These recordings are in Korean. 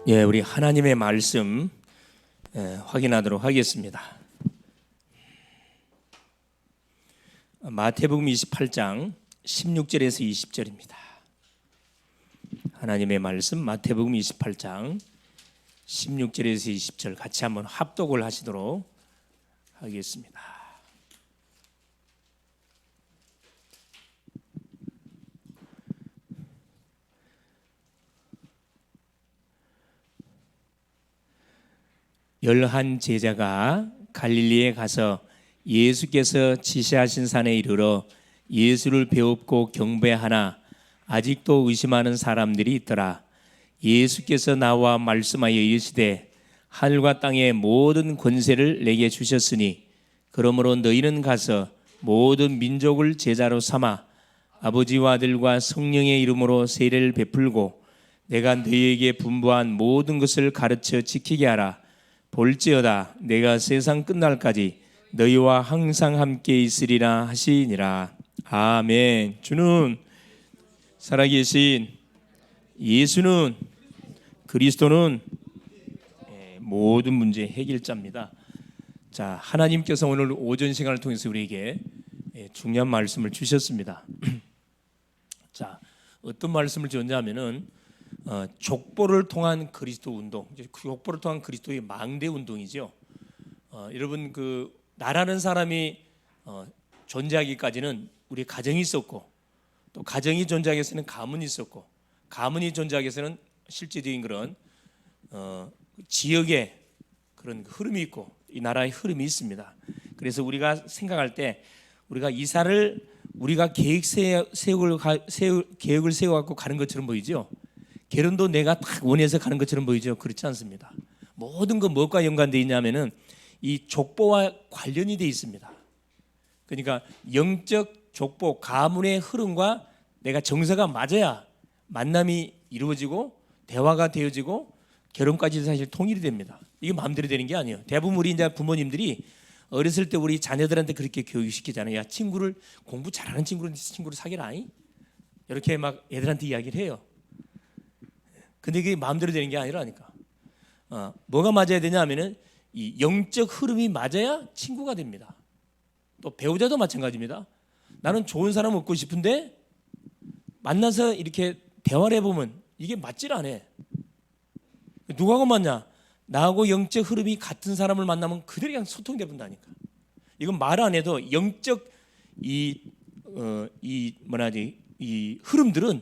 예, 우리 하나님의 말씀 확인하도록 하겠습니다. 마태복음 28장 16절에서 20절입니다. 하나님의 말씀 마태복음 28장 16절에서 20절 같이 한번 합독을 하시도록 하겠습니다. 열한 제자가 갈릴리에 가서 예수께서 지시하신 산에 이르러 예수를 배웁고 경배하나 아직도 의심하는 사람들이 있더라. 예수께서 나와 말씀하여 이르시되 하늘과 땅의 모든 권세를 내게 주셨으니 그러므로 너희는 가서 모든 민족을 제자로 삼아 아버지와 아들과 성령의 이름으로 세례를 베풀고 내가 너희에게 분부한 모든 것을 가르쳐 지키게 하라. 볼지어다 내가 세상 끝날까지 너희와 항상 함께 있으리라 하시니라. 아멘. 주는 살아계신 예수는 그리스도는 모든 문제의 해결자입니다. 자, 하나님께서 오늘 오전 시간을 통해서 우리에게 중요한 말씀을 주셨습니다. 자, 어떤 말씀을 주었냐면은 족보를 통한 그리스도 운동, 족보를 통한 그리스도의 망대 운동이죠. 여러분 그 나라는 사람이 존재하기까지는 우리 가정이 있었고, 또 가정이 존재하기 위해서는 가문이 있었고, 가문이 존재하기 위해서는 실제적인 그런 지역의 그런 흐름이 있고, 이 나라의 흐름이 있습니다. 그래서 우리가 생각할 때 우리가 이사를 우리가 계획을 세워갖고 가는 것처럼 보이죠. 결혼도 내가 딱 원해서 가는 것처럼 보이죠. 그렇지 않습니다. 모든 건 무엇과 연관되어 있냐면은 이 족보와 관련이 되어 있습니다. 그러니까 영적 족보, 가문의 흐름과 내가 정서가 맞아야 만남이 이루어지고 대화가 되어지고 결혼까지 사실 통일이 됩니다. 이게 마음대로 되는 게 아니에요. 대부분 우리 이제 부모님들이 어렸을 때 우리 자녀들한테 그렇게 교육시키잖아요. 야, 친구를 공부 잘하는 친구를 사귀라. 이렇게 막 애들한테 이야기를 해요. 근데 그게 마음대로 되는 게 아니라니까. 뭐가 맞아야 되냐 하면은 이 영적 흐름이 맞아야 친구가 됩니다. 또 배우자도 마찬가지입니다. 나는 좋은 사람 얻고 싶은데 만나서 이렇게 대화를 해보면 이게 맞질 않아. 누구하고 만나? 나하고 영적 흐름이 같은 사람을 만나면 그들이 그냥 소통이 돼본다니까. 이건 말 안 해도 영적 이 흐름들은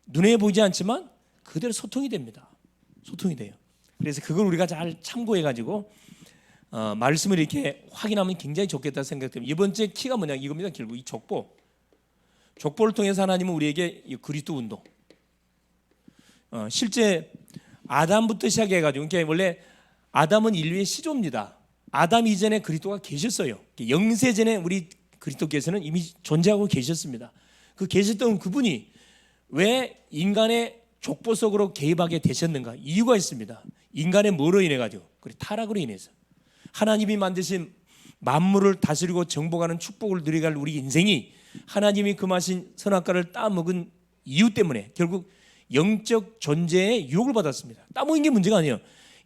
눈에 보이지 않지만 그대로 소통이 됩니다. 소통이 돼요. 그래서 그걸 우리가 잘 참고해가지고 말씀을 이렇게 확인하면 굉장히 좋겠다 생각됩니다. 이번 주에 키가 뭐냐 이겁니다. 결국 이 족보를 통해서 하나님은 우리에게 이 그리스도 운동. 실제 아담부터 시작해가지고 그러니까 원래 아담은 인류의 시조입니다. 아담 이전에 그리스도가 계셨어요. 영세 전에 우리 그리스도께서는 이미 존재하고 계셨습니다. 그 계셨던 그분이 왜 인간의 족보 속으로 개입하게 되셨는가? 이유가 있습니다. 인간의 뭐로 인해 가지고? 그래 타락으로 인해서. 하나님이 만드신 만물을 다스리고 정복하는 축복을 누려갈 우리 인생이 하나님이 금하신 선악과를 따먹은 이유 때문에 결국 영적 존재의 유혹을 받았습니다. 따먹은 게 문제가 아니에요.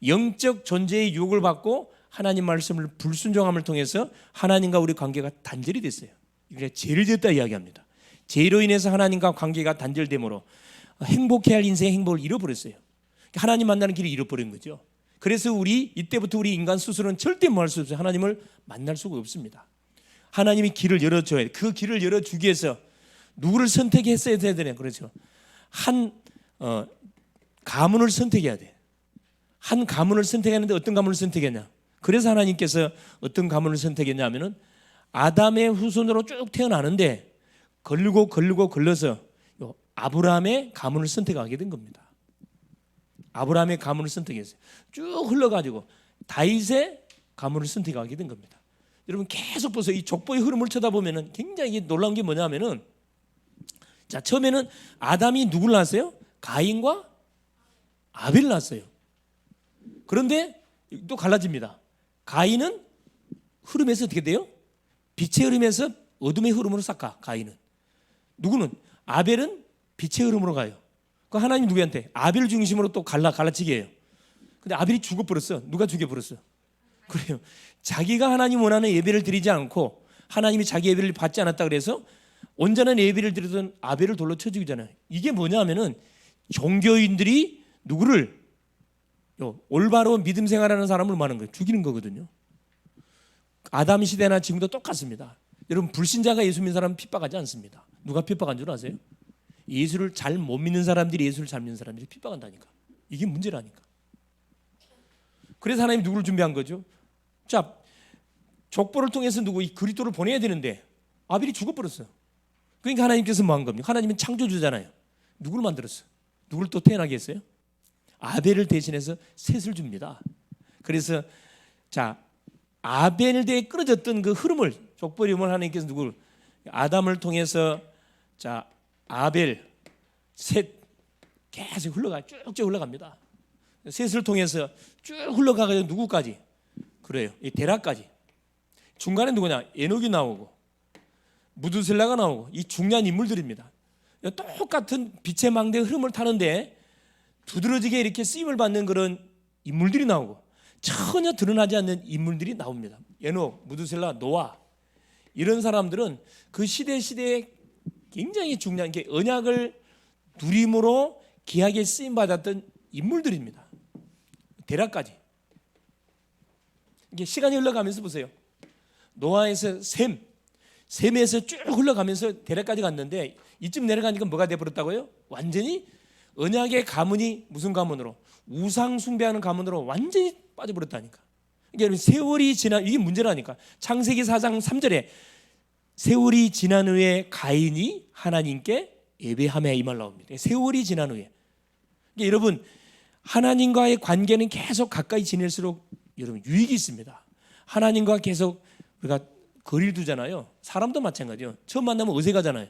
영적 존재의 유혹을 받고 하나님 말씀을 불순종함을 통해서 하나님과 우리 관계가 단절이 됐어요. 이게 죄를 지었다 이야기합니다. 죄로 인해서 하나님과 관계가 단절되므로 행복해야 할 인생의 행복을 잃어버렸어요. 하나님 만나는 길을 잃어버린 거죠. 그래서 이때부터 우리 인간 스스로는 절대 뭐 할 수 없어요. 하나님을 만날 수가 없습니다. 하나님이 길을 열어줘야 돼. 그 길을 열어주기 위해서 누구를 선택했어야 되냐. 그렇죠. 한 가문을 선택해야 돼. 한 가문을 선택했는데 어떤 가문을 선택했냐. 그래서 하나님께서 어떤 가문을 선택했냐 하면은 아담의 후손으로 쭉 태어나는데 걸러서 아브라함의 가문을 선택하게 된 겁니다. 아브라함의 가문을 선택했어요. 쭉 흘러가지고 다윗의 가문을 선택하게 된 겁니다. 여러분 계속 보세요. 이 족보의 흐름을 쳐다보면은 굉장히 놀라운 게 뭐냐면은 자 처음에는 아담이 누굴 낳았어요? 가인과 아벨을 낳았어요. 그런데 또 갈라집니다. 가인은 흐름에서 어떻게 돼요? 빛의 흐름에서 어둠의 흐름으로 싹 가. 가인은 누구는 아벨은 빛의 흐름으로 가요. 그 하나님 누구한테? 아벨 중심으로 또 갈라치게 해요. 근데 아벨이 죽어버렸어. 누가 죽여버렸어? 그래요. 자기가 하나님 원하는 예배를 드리지 않고 하나님이 자기 예배를 받지 않았다 그래서 온전한 예배를 드리던 아벨을 돌로 쳐 죽이잖아요. 이게 뭐냐면은 종교인들이 누구를 올바로 믿음 생활하는 사람을 말하는 거예요. 죽이는 거거든요. 아담 시대나 지금도 똑같습니다. 여러분 불신자가 예수 믿는 사람은 핍박하지 않습니다. 누가 핍박한 줄 아세요? 예수를 잘 못 믿는 사람들이 예수를 잘 믿는 사람들이 핍박한다니까. 이게 문제라니까. 그래서 하나님이 누구를 준비한 거죠? 자, 족보를 통해서 누구 이 그리스도를 보내야 되는데 아벨이 죽어버렸어요. 그러니까 하나님께서 뭐 한 겁니까? 하나님은 창조주잖아요. 누구를 만들었어요? 누구를 또 태어나게 했어요? 아벨을 대신해서 셋을 줍니다. 그래서 자, 아벨대에 끊어졌던 그 흐름을 족보 이름을 하나님께서 누구를 아담을 통해서 자 아벨 셋 계속 흘러가 쭉쭉 흘러갑니다. 셋을 통해서 쭉 흘러가가지고 누구까지? 그래요. 이 데라까지. 중간에 누구냐? 에녹이 나오고 무두셀라가 나오고 이 중요한 인물들입니다. 똑같은 빛의 망대의 흐름을 타는데 두드러지게 이렇게 쓰임을 받는 그런 인물들이 나오고 전혀 드러나지 않는 인물들이 나옵니다. 에녹, 무두셀라, 노아 이런 사람들은 그 시대에 굉장히 중요한 게 언약을 누림으로 귀하게 쓰임 받았던 인물들입니다. 데라까지. 이게 시간이 흘러가면서 보세요. 노아에서 셈에서 쭉 흘러가면서 데라까지 갔는데 이쯤 내려가니까 뭐가 돼버렸다고요? 완전히 언약의 가문이 무슨 가문으로? 우상 숭배하는 가문으로 완전히 빠져버렸다니까. 그러니까 세월이 지나 이게 문제라니까. 창세기 4장 3절에 세월이 지난 후에 가인이 하나님께 예배하며 이 말 나옵니다. 세월이 지난 후에. 그러니까 여러분 하나님과의 관계는 계속 가까이 지낼수록 여러분 유익이 있습니다. 하나님과 계속 우리가 거리를 두잖아요. 사람도 마찬가지요. 처음 만나면 어색하잖아요.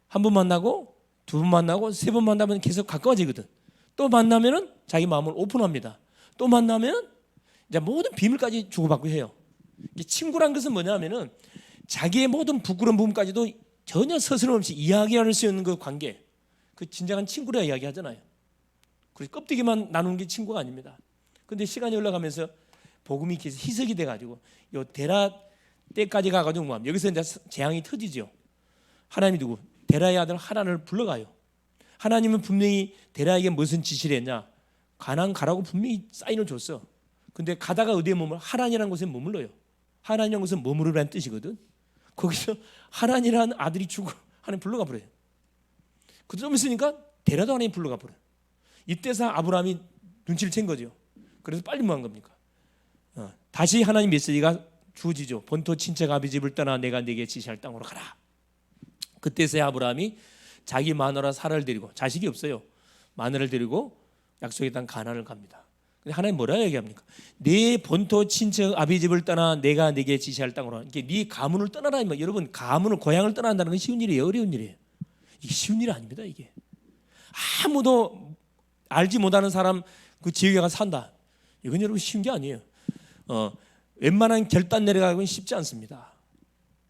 한 번 만나고 두 번 만나고 세 번 만나면 계속 가까워지거든. 또 만나면은 자기 마음을 오픈합니다. 또 만나면 이제 모든 비밀까지 주고받고 해요. 친구란 것은 뭐냐면은 자기의 모든 부끄러운 부분까지도 전혀 서스럼 없이 이야기할 수 있는 그 관계, 그 진정한 친구라 이야기하잖아요. 그래서 껍데기만 나누는 게 친구가 아닙니다. 그런데 시간이 흘러가면서 복음이 계속 희석이 돼가지고 요 데라 때까지 가가지고 뭐 여기서 이제 재앙이 터지죠. 하나님이 누구? 데라의 아들 하란을 불러가요. 하나님은 분명히 데라에게 무슨 지시를 했냐? 가나안 가라고 분명히 사인을 줬어. 근데 가다가 어디에 머물러? 하란이라는 곳에 머물러요. 하란이라는 곳은 머무르라는 뜻이거든. 거기서 하란이라는 아들이 죽어 하나님 불러가 버려요. 그 좀 있으니까 데라도 하나님 불러가 버려요. 이때서 아브라함이 눈치를 챈 거죠. 그래서 빨리 뭐 한 겁니까? 다시 하나님 메시지가 주어지죠. 본토 친척 아비 집을 떠나 내가 네게 지시할 땅으로 가라. 그때서야 아브라함이 자기 마누라 사라를 데리고 자식이 없어요. 마누라를 데리고 약속의 땅 가나안을 갑니다. 근데 하나님 뭐라 얘기합니까? 네 본토 친척 아비 집을 떠나 내가 네게 지시할 땅으로. 이게 네 가문을 떠나라. 여러분 가문을 고향을 떠난다는 건 쉬운 일이에요, 어려운 일이에요? 이게 쉬운 일이 아닙니다. 이게 아무도 알지 못하는 사람 그 지역에 가서 산다. 이건 여러분 쉬운 게 아니에요. 웬만한 결단 내려가기는 쉽지 않습니다.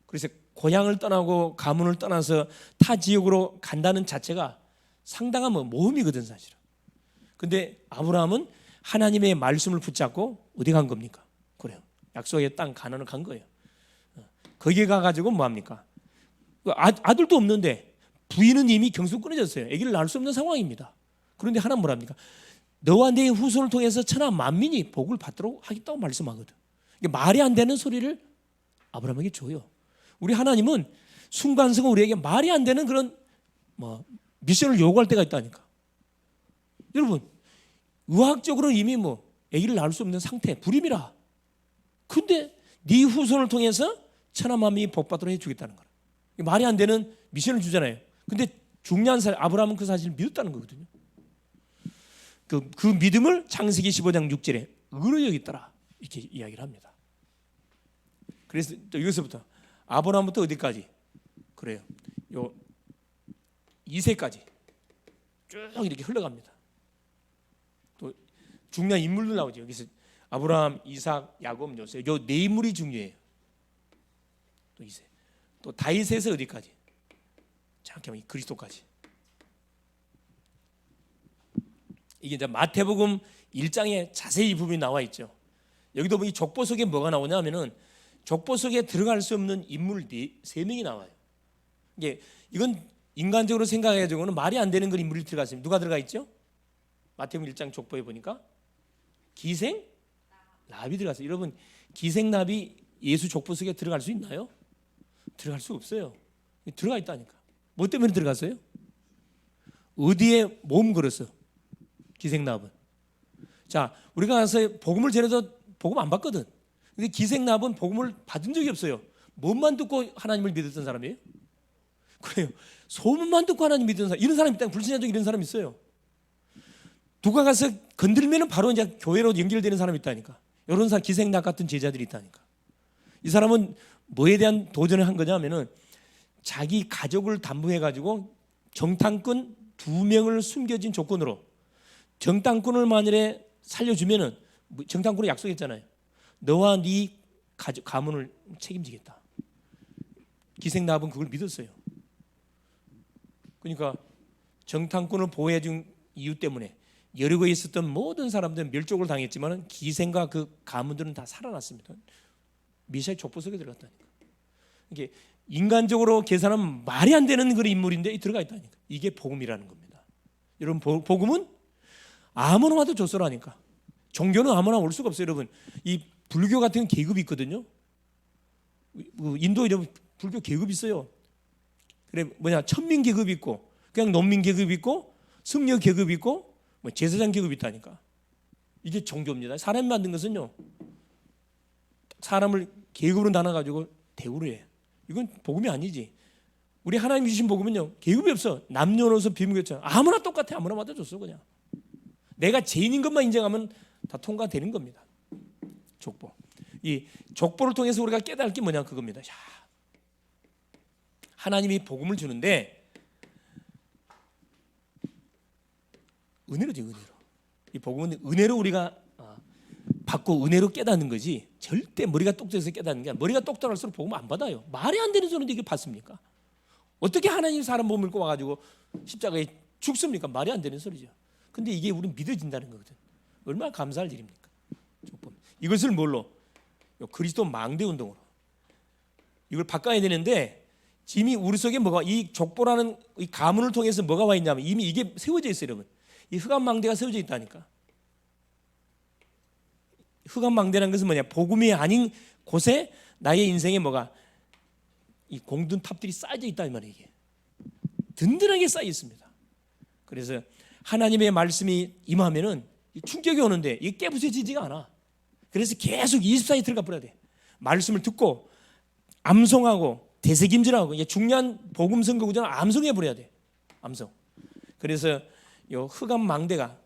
그래서 고향을 떠나고 가문을 떠나서 타 지역으로 간다는 자체가 상당한 모험이거든 사실은. 근데 아브라함은 하나님의 말씀을 붙잡고 어디 간 겁니까? 그래요. 약속의 땅 가나안을 간 거예요. 거기에 가가지고 뭐합니까? 아들도 없는데 부인은 이미 경수 끊어졌어요. 아기를 낳을 수 없는 상황입니다. 그런데 하나님 뭐랍니까? 너와 네 후손을 통해서 천하 만민이 복을 받도록 하겠다고 말씀하거든. 말이 안 되는 소리를 아브라함에게 줘요. 우리 하나님은 순간순간 우리에게 말이 안 되는 그런 미션을 요구할 때가 있다니까. 여러분 의학적으로 이미 아기를 낳을 수 없는 상태, 불임이라. 근데 네 후손을 통해서 천하 만민이 복 받도록 해주겠다는 거야. 말이 안 되는 미션을 주잖아요. 근데 중요한 사실 아브라함은 그 사실을 믿었다는 거거든요. 그 믿음을 창세기 15장 6절에 의로 여겼더라 이렇게 이야기를 합니다. 그래서 또 여기서부터 아브라함부터 어디까지? 그래요. 요 2세까지 쭉 이렇게 흘러갑니다. 또 중요한 인물들 나오죠. 여기서 아브라함, 이삭, 야곱, 요셉 요 네 인물이 중요해요. 또 2세. 또 다윗에서 어디까지? 잠깐만 그리스도까지. 이게 이제 마태복음 1장에 자세히 이 부분이 나와 있죠. 여기도 보면 이 족보 속에 뭐가 나오냐면은 족보 속에 들어갈 수 없는 인물 세 명이 나와요. 이건 인간적으로 생각해 가지고는 말이 안 되는 그런 인물이 들어가 있습니다. 누가 들어가 있죠? 마태복음 1장 족보에 보니까 기생 나비 들어갔어요. 여러분, 기생 나비 예수 족보 속에 들어갈 수 있나요? 들어갈 수 없어요. 들어가 있다니까. 뭐 때문에 들어갔어요? 어디에 몸 걸었어? 기생납은. 자, 우리가 가서 복음을 전해도 복음 안 받거든. 근데 기생납은 복음을 받은 적이 없어요. 뭔만 듣고 하나님을 믿었던 사람이에요? 그래요. 소문만 듣고 하나님 믿는 사람, 이런 사람 있다. 불신자 중에 이런 사람 있어요. 누가 가서 건들면은 바로 이제 교회로 연결되는 사람이 있다니까. 이런 사람, 기생납 같은 제자들이 있다니까. 이 사람은 뭐에 대한 도전을 한 거냐면은 자기 가족을 담보해 가지고 정탐꾼 2명을 숨겨진 조건으로, 정탐꾼을 만일에 살려주면은, 정탐꾼이 약속했잖아요. 너와 네 가문을 책임지겠다. 기생납은 그걸 믿었어요. 그러니까 정탐꾼을 보호해준 이유 때문에 여리고에 있었던 모든 사람들은 멸족을 당했지만 기생과 그 가문들은 다 살아났습니다. 미샤의 족보 속에 들어갔다니까. 이게 인간적으로 계산하면 말이 안 되는 그런 인물인데 들어가 있다니까. 이게 복음이라는 겁니다. 여러분, 복음은 아무나 와도 줬어라니까. 종교는 아무나 올 수가 없어요. 여러분, 이 불교 같은 계급이 있거든요. 인도 이런 불교 계급이 있어요. 그래, 천민 계급이 있고, 그냥 농민 계급이 있고, 승려 계급이 있고, 제사장 계급이 있다니까. 이게 종교입니다. 사람이 만든 것은요, 사람을 계급으로 나눠가지고 대우를 해. 이건 복음이 아니지. 우리 하나님 주신 복음은요, 계급이 없어. 남녀노소 비무교처럼 아무나 똑같아. 아무나 맞아줬어. 그냥 내가 죄인인 것만 인정하면 다 통과되는 겁니다. 족보. 이 족보를 통해서 우리가 깨달을 게 뭐냐, 그겁니다. 하나님이 복음을 주는데 은혜로지, 은혜로. 이 복음은 은혜로 우리가 받고 은혜로 깨닫는 거지, 절대 머리가 똑똑해서 깨닫는 게 아니라, 머리가 똑똑할수록 복음 안 받아요. 말이 안 되는 소리인데 이게 받습니까? 어떻게 하나님 사람 몸을 입고 와가지고 십자가에 죽습니까? 말이 안 되는 소리죠. 근데 이게 우리는 믿어진다는 거거든. 얼마나 감사할 일입니까? 이것을 뭘로? 그리스도 망대 운동으로 이걸 바꿔야 되는데, 이미 우리 속에 뭐가, 이 족보라는 이 가문을 통해서 뭐가 와 있냐면 이미 이게 세워져 있어요. 여러분, 이 흑암 망대가 세워져 있다니까. 흑암 망대라는 것은 뭐냐? 복음이 아닌 곳에 나의 인생에 뭐가, 이 공든 탑들이 쌓여져 있다 이 말이에요. 이게 든든하게 쌓여 있습니다. 그래서 하나님의 말씀이 임하면은 충격이 오는데 이게 깨부서지지가 않아. 그래서 계속 24일 들어가 버려야 돼. 말씀을 듣고 암송하고 되새김질하고, 이게 중요한 복음 선거구조는 암송해 버려야 돼. 암송. 그래서 요 흑암 망대가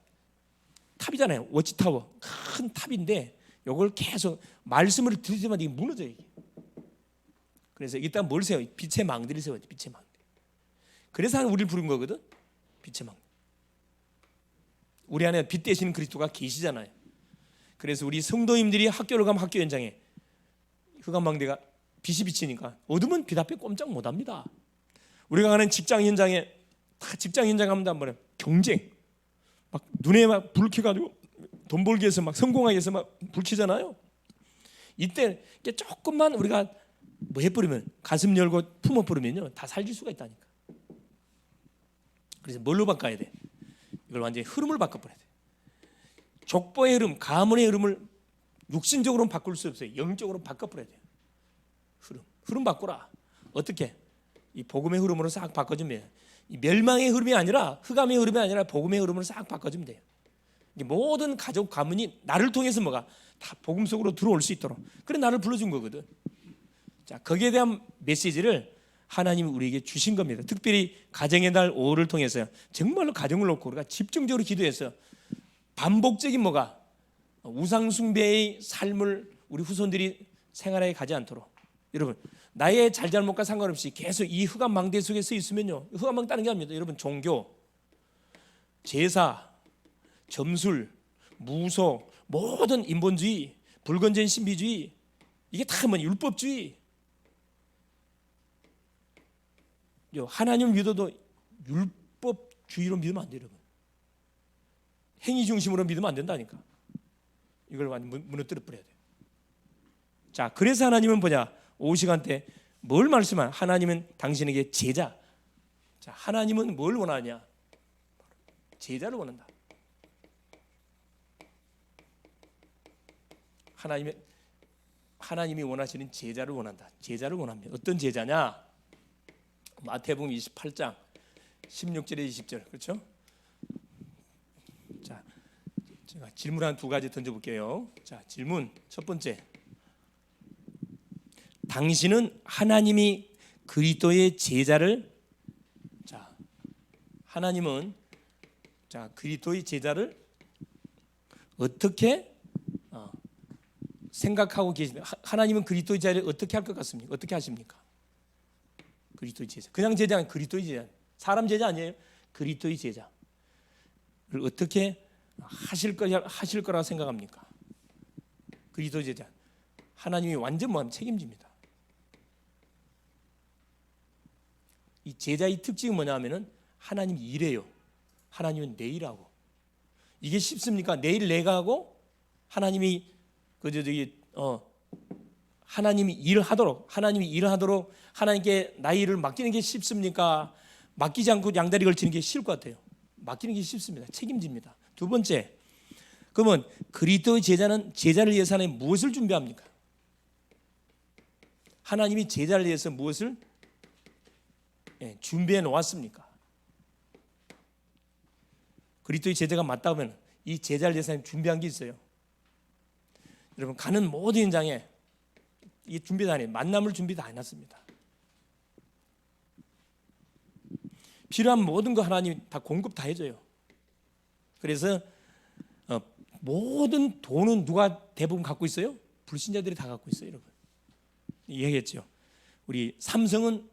탑이잖아요. 워치타워, 큰 탑인데 요걸 계속 말씀을 들을 때마다 이게 무너져요. 이게. 그래서 일단 뭘 세워요? 빛의 망대를 세워야 돼. 빛의 망대. 그래서 하나님 우리를 부른 거거든. 빛의 망대. 우리 안에 빛 되시는 그리스도가 계시잖아요. 그래서 우리 성도님들이 학교를 가면 학교 현장에 흑암 망대가 빛이 비치니까 어둠은 빛 앞에 꼼짝 못합니다. 우리가 가는 직장 현장에, 다 직장 현장 가면 한번 경쟁, 막 눈에 막 불 켜가지고 돈 벌기 위해서 막 성공하기 위해서 막 불 켜잖아요. 이때 조금만 우리가 뭐 해버리면, 가슴 열고 품어버리면요, 다 살릴 수가 있다니까. 그래서 뭘로 바꿔야 돼? 이걸 완전히 흐름을 바꿔버려야 돼. 족보의 흐름, 가문의 흐름을 육신적으로는 바꿀 수 없어요. 영적으로 바꿔버려야 돼요. 흐름 바꾸라. 어떻게? 이 복음의 흐름으로 싹 바꿔주면, 이 멸망의 흐름이 아니라, 흑암의 흐름이 아니라 복음의 흐름으로 싹 바꿔주면 돼요. 모든 가족 가문이 나를 통해서 뭐가 다 복음 속으로 들어올 수 있도록, 그래 나를 불러준 거거든. 자, 거기에 대한 메시지를 하나님이 우리에게 주신 겁니다. 특별히 가정의 달 5를 통해서 정말로 가정을 놓고 우리가 집중적으로 기도해서 반복적인 뭐가, 우상 숭배의 삶을 우리 후손들이 생활하게 가지 않도록, 여러분, 나의 잘잘못과 상관없이 계속 이 흑암 망대 속에 서 있으면요, 흑암 망대 따는 게 아닙니다. 여러분, 종교, 제사, 점술, 무속, 모든 인본주의, 불건전 신비주의, 이게 다 뭐 율법주의. 하나님 믿어도 율법주의로 믿으면 안 돼요, 여러분. 행위 중심으로 믿으면 안 된다니까. 이걸 완전 무너뜨려 버려야 돼. 자, 그래서 하나님은 뭐냐? 오후 시간 때 뭘 말씀한? 하나님은 당신에게 제자. 자, 하나님은 뭘 원하냐? 제자를 원한다. 하나님이 원하시는 제자를 원한다. 제자를 원합니다. 어떤 제자냐? 마태복음 28장 16절에 20절. 그렇죠? 자, 제가 질문 한 두 가지 던져볼게요. 자, 질문 첫 번째. 당신은 하나님이 그리스도의 제자를, 자, 하나님은 자 그리스도의 제자를 어떻게 생각하고 계십니까? 하나님은 그리스도의 제자를 어떻게 할 것 같습니까? 어떻게 하십니까? 그리스도의 제자. 그냥 제자 아니고 그리스도의 제자. 사람 제자 아니에요. 그리스도의 제자를 어떻게 하실 거라 생각합니까? 그리스도의 제자. 하나님이 완전 책임집니다. 이 제자의 특징은 뭐냐 하면은 하나님이 이래요. 하나님은 내 일하고. 이게 쉽습니까? 내일 내가 하고 하나님이 하나님이 일을 하도록 하나님께 나의 일을 맡기는 게 쉽습니까? 맡기지 않고 양다리 걸치는 게 쉬울 것 같아요. 맡기는 게 쉽습니다. 책임집니다. 두 번째, 그러면 그리스도의 제자는 제자를 위해서 하나님 무엇을 준비합니까? 하나님이 제자를 위해서 무엇을 준비해 놓았습니까? 그리스도의 제자가 맞다면 이 제자를 위해서 준비한 게 있어요. 여러분, 가는 모든 현장에 이 준비 다 해요. 만남을 준비 다 해놨습니다. 필요한 모든 거 하나님 다 공급 다 해줘요. 그래서 모든 돈은 누가 대부분 갖고 있어요? 불신자들이 다 갖고 있어요, 여러분. 이해했죠? 우리 삼성은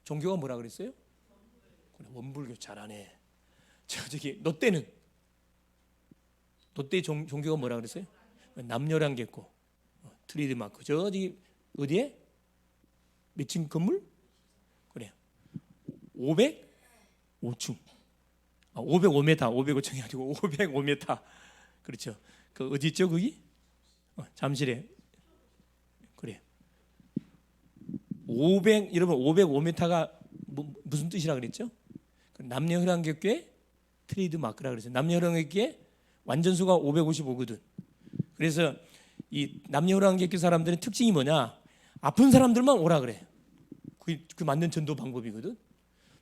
종교가 뭐라 그랬어요? 원불교. 잘하네. 저기 롯데는 롯데 종교가 뭐라 그랬어요? 남녀랑겠고 트레이드마크. 저기 어디에? 몇 층 건물? 그래. 505층. 505m, 505층이 아니고 505m. 그렇죠. 그 어디 있죠, 거기? 잠실에. 그래. 여러분 505m가 무슨 뜻이라 그랬죠? 남녀혈안객교회 트레이드마크라 그랬어요. 남녀혈안객교회 완전수가 555거든. 그래서 이 남녀혈안객교 사람들의 특징이 뭐냐? 아픈 사람들만 오라 그래. 그 맞는 전도 방법이거든.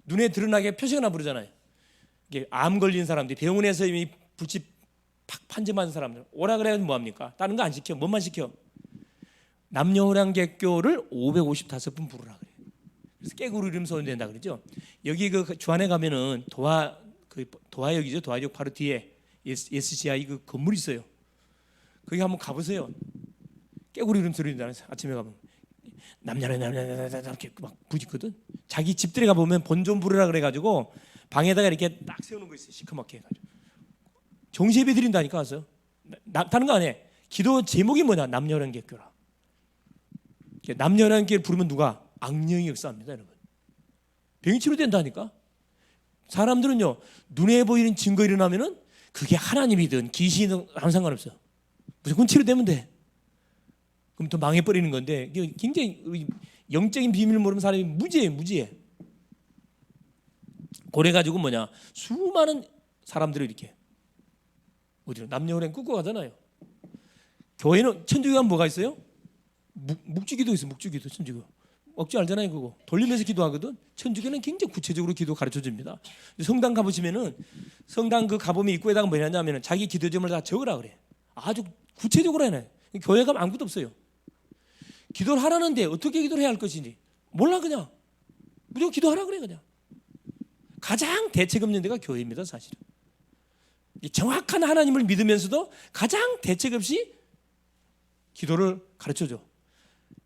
눈에 드러나게 표시가 부르잖아요. 이게 암 걸린 사람들이 병원에서 이미 불치 팍 판정받은 사람들 오라 그래야 뭐 합니까? 다른 거 안 시켜. 뭐만 시켜? 남녀호랑객교를 555분 부르라 그래. 그래서 깨구리 이름 써야 된다 그러죠. 여기 그 주안에 가면은 도화역이죠. 도화역 바로 뒤에 SCI 그 건물이 있어요. 거기 한번 가보세요. 깨구리 이름 소리 나는 아침에 가면 남녀라 이렇게 막 부짖거든. 자기 집들에 가 보면 본좀 부르라 그래가지고 방에다가 이렇게 딱 세우는 거 있어요. 시커멓게 해가지고 정시예배 드린다니까 와서. 다른 거 안 해. 기도 제목이 뭐냐? 남녀호랑객교라. 남녀호랑객교를 부르면 누가? 악령이 역사합니다, 여러분. 병이 치료된다니까. 사람들은요, 눈에 보이는 증거 일어나면은 그게 하나님이든 귀신이든 아무 상관없어. 무조건 치료되면 돼. 그럼 또 망해버리는 건데, 굉장히 영적인 비밀을 모르는 사람이 무지해. 그래가지고 뭐냐, 수많은 사람들을 이렇게 어디로 남녀호랑 끌고 가잖아요. 교회는 천주교 가면 뭐가 있어요? 묵주기도 있어. 묵주기도 천주교. 억지 알잖아요, 그거. 돌리면서 기도하거든. 천주교는 굉장히 구체적으로 기도 가르쳐 줍니다. 성당 가보시면은 성당 그 가보면 입구에다가 뭐 해놨냐면은 자기 기도 점을 다 적으라 그래. 아주 구체적으로 해놔요. 교회 가면 아무것도 없어요. 기도를 하라는데 어떻게 기도를 해야 할 것인지 몰라. 그냥 무조건 기도하라 그래. 그냥 가장 대책 없는 데가 교회입니다, 사실은. 정확한 하나님을 믿으면서도 가장 대책 없이 기도를 가르쳐줘.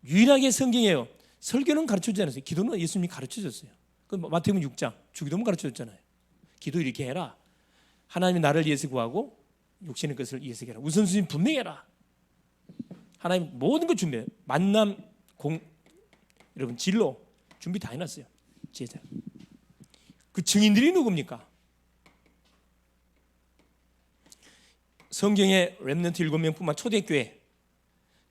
유일하게 성경이에요. 설교는 가르쳐주지 않았어요. 기도는 예수님이 가르쳐줬어요. 그 마태복음 6장 주기도문 가르쳐줬잖아요. 기도 이렇게 해라. 하나님이 나를 위해서 구하고 욕심의 것을 위해서 해라. 우선순위 분명히 해라. 하나님 모든 걸 준비해요. 만남, 여러분 진로 준비 다 해놨어요. 제자. 그 증인들이 누굽니까? 성경의 렘넌트 7명뿐만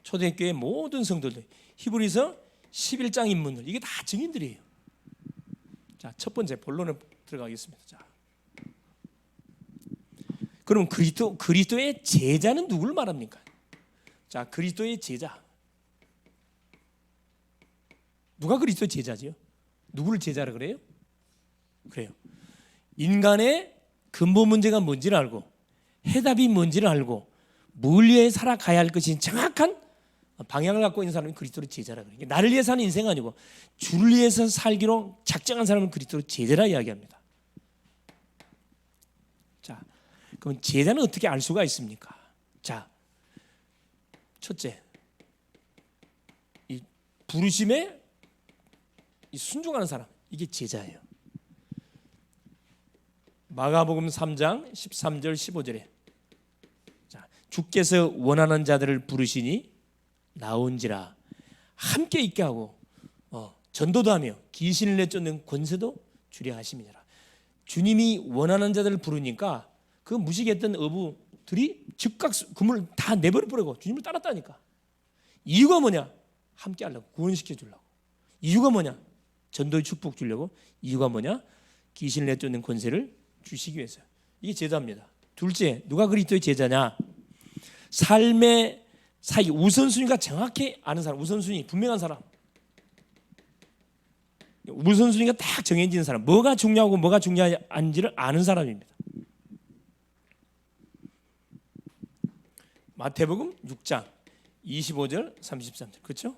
초대교회 모든 성도들, 히브리서 11장 인문들, 이게 다 증인들이에요. 자, 첫 번째 본론에 들어가겠습니다. 자, 그럼 그리스도의 제자는 누구를 말합니까? 자, 그리스도의 제자. 누가 그리스도의 제자지요? 누구를 제자라 그래요? 그래요. 인간의 근본 문제가 뭔지를 알고 해답이 뭔지를 알고 뭘 위해 살아가야 할 것인 정확한 방향을 갖고 있는 사람이 그리스도의 제자라 그래요. 나를 위해 사는 인생은 아니고 주를 위해서 살기로 작정한 사람은 그리스도의 제자라 이야기합니다. 자, 그럼 제자는 어떻게 알 수가 있습니까? 자, 첫째, 이 부르심에 순종하는 사람, 이게 제자예요. 마가복음 3장 13절 15절에 자, 주께서 원하는 자들을 부르시니 나온지라 함께 있게 하고 전도도 하며 귀신을 내쫓는 권세도 주려 하심이니라. 주님이 원하는 자들을 부르니까 그 무식했던 어부들이 즉각 그물을 다 내버려 버리고 주님을 따랐다니까. 이유가 뭐냐? 함께 하려고, 구원시켜 주려고. 이유가 뭐냐? 전도의 축복 주려고. 이유가 뭐냐? 귀신을 내쫓는 권세를 주시기 위해서. 이게 제자입니다. 둘째, 누가 그리스도의 제자냐? 삶의 사이 우선순위가 정확히 아는 사람, 우선순위 분명한 사람, 우선순위가 딱 정해진 사람, 뭐가 중요하고 뭐가 중요한지를 아는 사람입니다. 마태복음 6장 25절 33절, 그렇죠?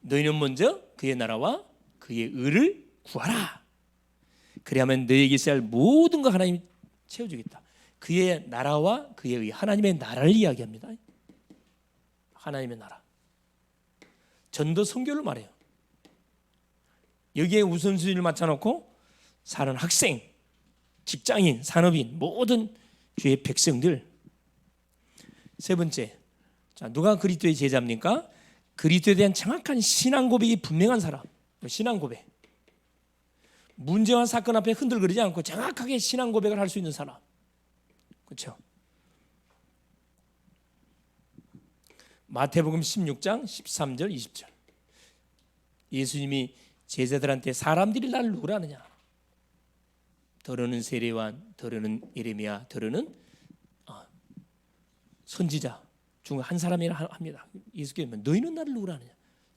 너희는 먼저 그의 나라와 그의 의를 구하라. 그래야만 너희에게 있어야 할 모든 거 하나님이 채워주겠다. 그의 나라와 그의 의, 하나님의 나라를 이야기합니다. 하나님의 나라. 전도 선교를 말해요. 여기에 우선순위를 맞춰놓고 사는 학생, 직장인, 산업인, 모든 주의 백성들. 세 번째, 자, 누가 그리스도의 제자입니까? 그리스도에 대한 정확한 신앙 고백이 분명한 사람. 신앙 고백. 문제와 사건 앞에 흔들거리지 않고 정확하게 신앙 고백을 할 수 있는 사람. 그렇죠? 마태복음 16장 13절 20절. 예수님이 제자들한테 사람들이 나를 누구라 하느냐? 더러는 세례요한, 더러는 예레미야, 더러는 선지자 중 한 사람이라 합니다. 예수께서 너희는 나를 누구라 하느냐?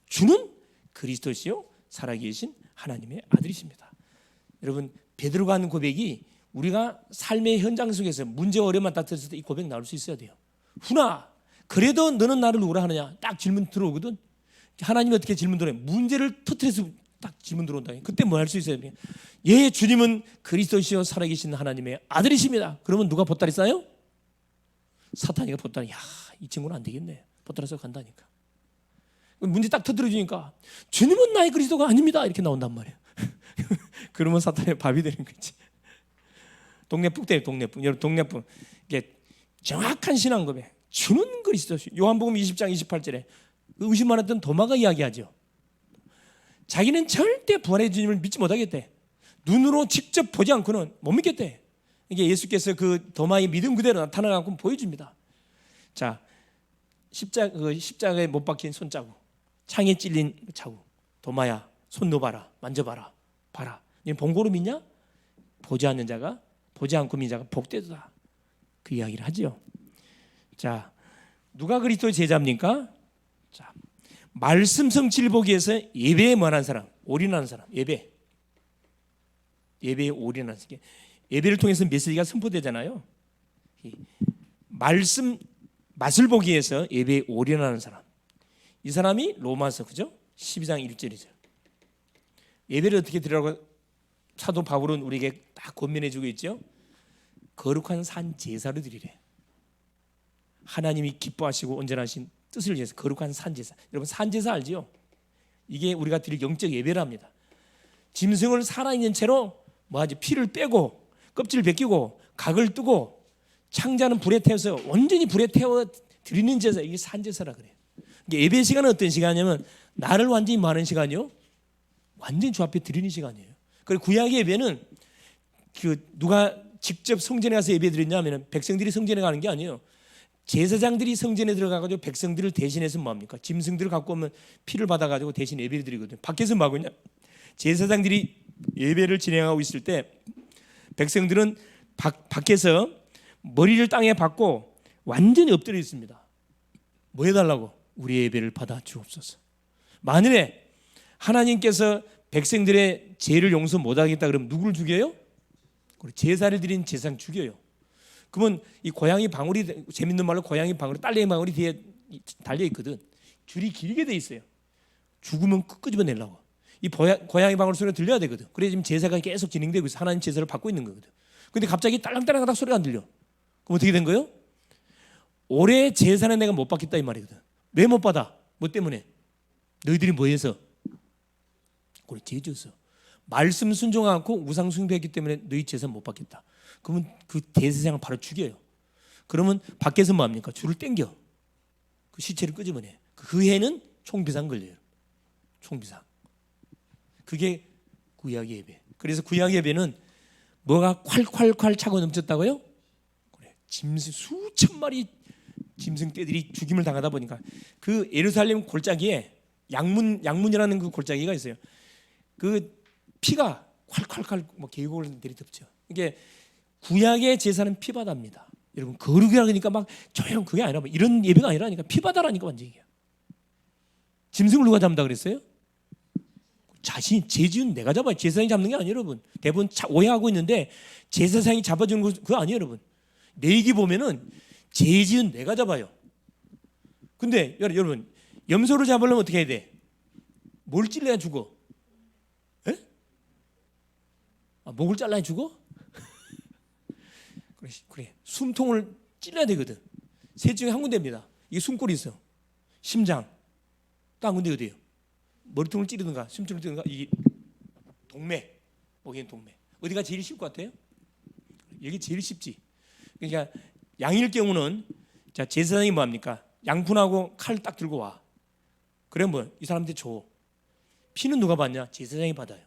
주는 그리스도시요 살아계신 하나님의 아들이십니다. 여러분, 베드로가 하는 고백이 우리가 삶의 현장 속에서 문제 어려움만닥쳤을 때 이 고백 나올 수 있어야 돼요. 훈아, 그래도 너는 나를 누구라 하느냐? 딱 질문 들어오거든. 하나님이 어떻게 질문 들어요? 문제를 터뜨려서 딱 질문 들어온다. 그때 뭐 할 수 있어요? 예, 주님은 그리스도시요 살아계신 하나님의 아들이십니다. 그러면 누가 보따리 싸요? 사탄이가 보따리. 야, 이 친구는 안 되겠네. 보따리 싸고 간다니까. 문제 딱 터뜨려주니까 주님은 나의 그리스도가 아닙니다. 이렇게 나온단 말이에요. 그러면 사탄의 밥이 되는 거지. 동네북 돼요. 동네북. 여러분, 동네북. 이게 정확한 신앙 고백. 주는 그리스도시. 요한복음 20장 28절에 의심 많았던 도마가 이야기하죠. 자기는 절대 부활의 주님을 믿지 못하겠대. 눈으로 직접 보지 않고는 못 믿겠대. 이게 예수께서 그 도마의 믿음 그대로 나타나갖고 보여줍니다. 자, 십자가에 못 박힌 손자국, 창에 찔린 자국. 도마야, 손 넣어봐라, 만져봐라, 봐라. 너는 본 거로 믿냐? 보지 않는 자가, 보지 않고 믿는 자가 복되도다. 그 이야기를 하죠. 자, 누가 그리스도의 제자입니까? 자, 말씀 성취를 보기 위해서 예배에 원한 사람, 올인하는 사람, 예배에 올인하는 사람. 예배를 통해서 메시지가 선포되잖아요. 말씀 맛을 보기 위해서 예배에 올인하는 사람. 이 사람이 로마서, 그죠? 12장 1절이죠. 예배를 어떻게 드리라고 사도 바울은 우리에게 딱 권면해 주고 있죠. 거룩한 산 제사를 드리래. 하나님이 기뻐하시고 온전하신 뜻을 위해서 거룩한 산 제사. 여러분, 산 제사 알지요? 이게 우리가 드릴 영적 예배랍니다. 짐승을 살아있는 채로 뭐하지? 피를 빼고 껍질을 벗기고 각을 뜨고 창자는 불에 태워서 온전히 불에 태워 드리는 제사, 이게 산 제사라 그래요. 예배 시간은 어떤 시간이냐면 나를 완전히 많은 시간이요, 완전히 주 앞에 드리는 시간이에요. 그리고 구약의 예배는 그 누가 직접 성전에 가서 예배 드렸냐면 백성들이 성전에 가는 게 아니에요. 제사장들이 성전에 들어가가지고 백성들을 대신해서 뭐합니까? 짐승들을 갖고 오면 피를 받아가지고 대신 예배를 드리거든요. 밖에서 뭐 하냐? 제사장들이 예배를 진행하고 있을 때 백성들은 밖에서 머리를 땅에 박고 완전히 엎드려 있습니다. 뭐 해달라고? 우리의 예배를 받아 주옵소서. 만일에 하나님께서 백성들의 죄를 용서 못하겠다 그러면 누구를 죽여요? 제사를 드린 제사장 죽여요. 그러면 이 고양이 방울이, 재밌는 말로 고양이 방울이, 딸내미 방울이 뒤에 달려 있거든. 줄이 길게 돼 있어요. 죽으면 끄집어내려고. 이 고양이 방울 소리가 들려야 되거든. 그래 지금 제사가 계속 진행되고 있어. 하나님 제사를 받고 있는 거거든. 근데 갑자기 딸랑딸랑하다 소리가 안 들려. 그럼 어떻게 된 거예요? 올해 제사는 내가 못 받겠다 이 말이거든. 왜 못 받아? 뭐 때문에? 너희들이 뭐 해서? 그래, 죄 지었어. 말씀 순종 않고 우상 숭배했기 때문에 너희 제사 못 받겠다. 그러면 그 대제사장을 바로 죽여요. 그러면 밖에서 뭐 합니까? 줄을 당겨. 그 시체를 끄집어내. 그 해는 총비상 걸려요. 총비상. 그게 구약 예배. 그래서 구약 예배는 뭐가 콸콸콸 차고 넘쳤다고요? 그래. 짐승 수천 마리 짐승 떼들이 죽임을 당하다 보니까 그 예루살렘 골짜기에 양문이라는 그 골짜기가 있어요. 그 피가 콸콸콸 뭐 계곡을 내리덮죠. 이게 구약의 제사는 피바다입니다. 여러분 거룩이라 그러니까 막 조용 그게 아니라 이런 예배가 아니라니까 피바다라니까 완전히. 짐승을 누가 잡는다 그랬어요? 자신 죄 지은 내가 잡아요. 제사장이 잡는 게 아니에요, 여러분. 대부분 오해하고 있는데 제사장이 잡아주는 거 그거 아니에요, 여러분. 레위기 보면은 죄 지은 내가 잡아요. 근데 여러분 염소를 잡으려면 어떻게 해야 돼? 뭘 찔러야 죽어? 에? 목을 잘라야 죽어? 그래. 숨통을 찔러야 되거든. 셋 중에 한 군데입니다. 이게 숨골이 있어. 심장. 또 한 군데 어디예요? 머리통을 찌르든가 심통을 찌르든가 이게 동맥. 목에는 동맥. 어디가 제일 쉽을 것 같아요? 여기 제일 쉽지. 그러니까 양일 경우는 자 제사장이 뭐 합니까? 양푼하고 칼 딱 들고 와. 그래 뭐 이 사람한테 줘. 피는 누가 받냐? 제사장이 받아요.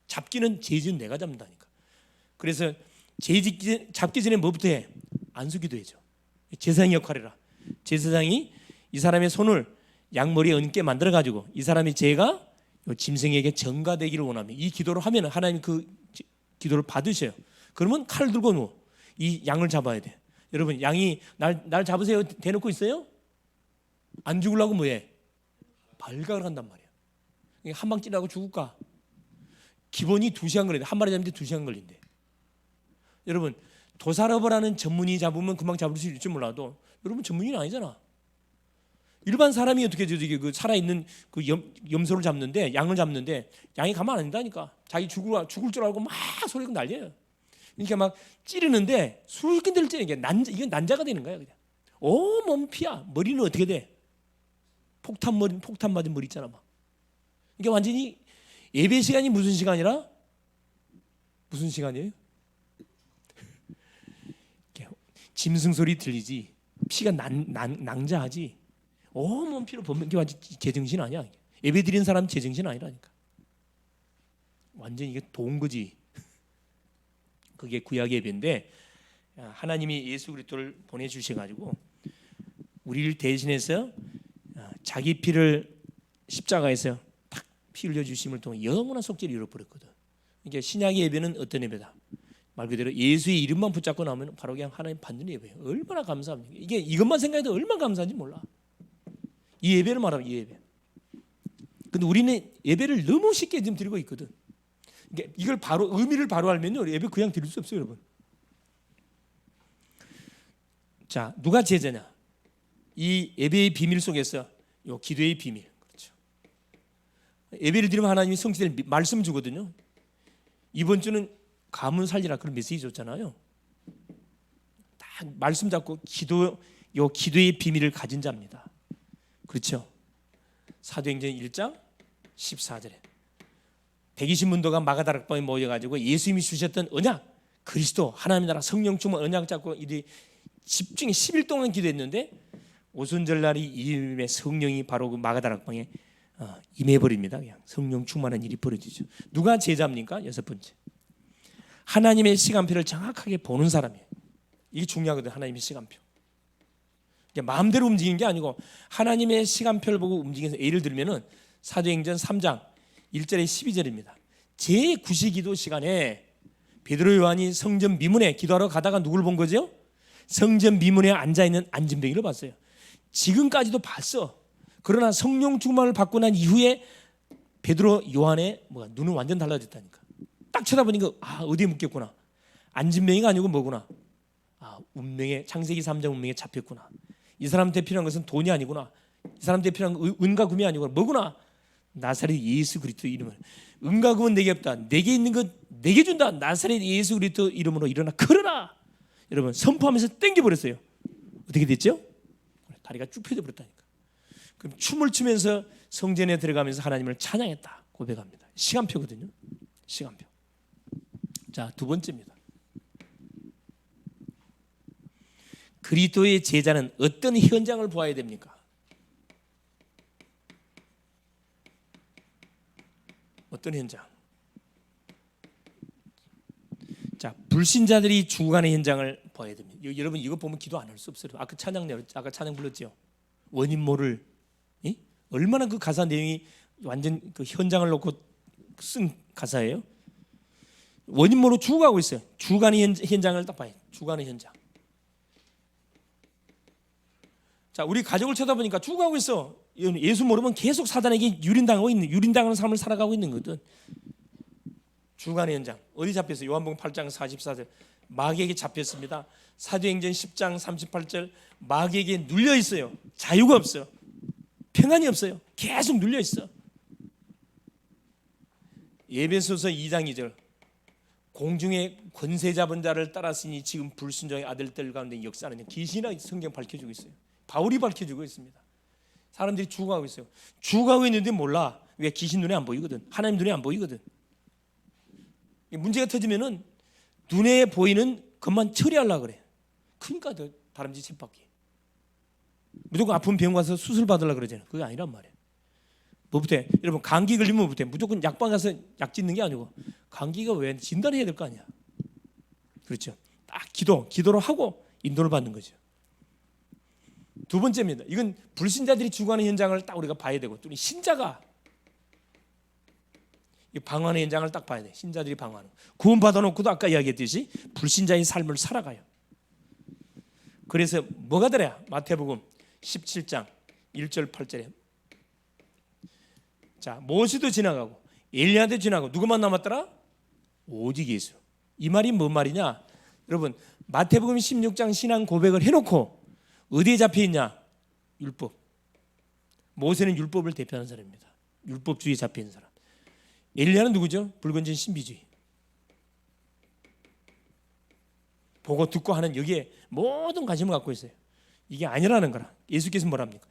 잡기는 죄 지은 내가 잡는다니까. 그래서 잡기 전에 뭐부터 해? 안수기도 해줘. 제사장 역할이라. 제사장이 이 사람의 손을 양머리에 얹게 만들어 가지고 이 사람의 죄가 짐승에게 전가되기를 원합니다. 이 기도를 하면 하나님 그 기도를 받으셔요. 그러면 칼을 들고 누워 이 양을 잡아야 돼. 여러분 양이 날 잡으세요 대놓고 있어요? 안 죽으려고 뭐해? 발각을 한단 말이야. 한 방 찌르고 죽을까? 기본이 2시간 걸린대. 한 마리 잡는데 2시간 걸린대. 여러분 도살업을 전문의 잡으면 금방 잡을 수 있을지 몰라도 여러분 전문의는 아니잖아. 일반 사람이 어떻게 저기 그 살아있는 그 염소를 잡는데 양을 잡는데 양이 가만 안 된다니까. 자기 죽을 줄 알고 막 소리가 난리예요. 그러니까 막 찌르는데 수십 군데를 찌르는 게 이건 난자가 되는 거야 그냥. 온몸 피야. 머리는 어떻게 돼? 폭탄 맞은 머리 있잖아 막. 이게 완전히 예배 시간이 무슨 시간이라? 무슨 시간이에요? 짐승 소리 들리지. 피가 낭자하지. 온몸 피로 범벅이 완전 제정신 아니야. 예배 드리는 사람 제정신 아니라니까. 완전 이게 돈 거지. 그게 구약 예배인데 하나님이 예수 그리스도를 보내주셔가지고 우리를 대신해서 자기 피를 십자가에서 탁 피 흘려 주심을 통해 영원한 속죄를 이루어버렸거든. 그러니까 신약의 예배는 어떤 예배다? 말 그대로 예수의 이름만 붙잡고 나오면 바로 그냥 하나님 받는 예배예요. 얼마나 감사합니까? 이게 이것만 생각해도 얼마나 감사한지 몰라. 이 예배를 말하면 이 예배. 근데 우리는 예배를 너무 쉽게 지금 드리고 있거든. 이걸 바로 의미를 바로 알면요 예배 그냥 드릴 수 없어요, 여러분. 자, 누가 제자냐? 이 예배의 비밀 속에서 요 기도의 비밀. 그렇죠. 예배를 드리면 하나님이 성취될 말씀 주거든요. 이번 주는 가문 살리라 그런 메시지 줬잖아요. 딱 말씀 잡고 기도의 비밀을 가진 자입니다. 그렇죠. 사도행전 1장 14절에 120문도가 마가다락방에 모여가지고 예수님이 주셨던 언약, 그리스도 하나님 나라 성령 충만 언약 잡고 이들이 집중해 10일 동안 기도했는데 오순절 날이 이음에 성령이 바로 그 마가다락방에 임해버립니다. 그냥 성령 충만한 일이 벌어지죠. 누가 제자입니까? 6번째. 하나님의 시간표를 정확하게 보는 사람이에요. 이게 중요하거든. 하나님의 시간표. 마음대로 움직이는 게 아니고 하나님의 시간표를 보고 움직여서 예를 들면은 사도행전 3장 1절에 12절입니다. 제9시기도 시간에 베드로 요한이 성전 미문에 기도하러 가다가 누굴 본 거죠? 성전 미문에 앉아있는 안진뱅이를 봤어요. 지금까지도 봤어. 그러나 성령 충만을 받고 난 이후에 베드로 요한의 눈은 완전 달라졌다니까. 딱 쳐다보니까 어디에 묻겠구나. 안진뱅이가 아니고 뭐구나. 운명에, 창세기 3장 운명에 잡혔구나. 이 사람한테 필요한 것은 돈이 아니구나. 이 사람한테 필요한 은과 금이 아니구나. 뭐구나. 나사렛 예수 그리스도 이름을. 은과 금은 내게 없다. 내게 있는 것 내게 준다. 나사렛 예수 그리스도 이름으로 일어나 걸어라. 여러분 선포하면서 땡겨버렸어요. 어떻게 됐죠? 다리가 쭉 펴져 버렸다니까. 그럼 춤을 추면서 성전에 들어가면서 하나님을 찬양했다 고백합니다. 시간표거든요. 시간표. 자, 두 번째입니다. 그리스도의 제자는 어떤 현장을 보아야 됩니까? 어떤 현장? 자, 불신자들이 죽어가는 현장을 봐야 됩니다. 여러분 이거 보면 기도 안 할 수 없어요. 아까 찬양 불렀죠. 원인 모를. 얼마나 그 가사 내용이 완전 그 현장을 놓고 쓴 가사예요. 원인 모로 죽어가고 있어요. 죽어가는 현장을 딱 봐요. 죽어가는 현장. 자, 우리 가족을 쳐다보니까 죽어가고 있어. 예수 모르면 계속 사단에게 유린당하는 삶을 살아가고 있는 거거든. 죽어가는 현장. 어디 잡혔어요? 요한복음 8장 44절. 마귀에게 잡혔습니다. 사도행전 10장 38절. 마귀에게 눌려 있어요. 자유가 없어요. 평안이 없어요. 계속 눌려 있어. 에베소서 2장 2절. 공중의 권세 잡은 자를 따랐으니 지금 불순종의 아들들 가운데 역사하는 귀신이라 성경 밝혀주고 있어요. 바울이 밝혀주고 있습니다. 사람들이 죽어가고 있어요. 죽어가고 있는데 몰라. 왜? 귀신 눈에 안 보이거든. 하나님 눈에 안 보이거든. 문제가 터지면은 눈에 보이는 것만 처리하려고 그래. 그러니까 더 다람쥐 쳇바퀴. 무조건 아픈 병원 가서 수술 받으려고 그러잖아요. 그게 아니란 말이에요. 뭐부터 해? 여러분 감기 걸리면 뭐부터 해? 무조건 약방 가서 약 짓는 게 아니고 감기가 왜 진단해야 될 거 아니야. 그렇죠. 딱 기도로 하고 인도를 받는 거죠. 두 번째입니다. 이건 불신자들이 죽어가는 현장을 딱 우리가 봐야 되고 또 신자가 방황하는 현장을 딱 봐야 돼. 신자들이 방황하는. 구원 받아놓고도 아까 이야기했듯이 불신자의 삶을 살아가요. 그래서 뭐가 되냐? 마태복음 17장 1절 8절에 자, 모세도 지나가고 엘리야도 지나가고 누구만 남았더라? 오직 예수. 이 말이 뭔 말이냐? 여러분 마태복음 16장 신앙 고백을 해놓고 어디에 잡혀있냐? 율법. 모세는 율법을 대표하는 사람입니다. 율법주의에 잡혀있는 사람. 엘리야는 누구죠? 불건전 신비주의. 보고 듣고 하는 여기에 모든 관심을 갖고 있어요. 이게 아니라는 거라. 예수께서 뭐랍니까?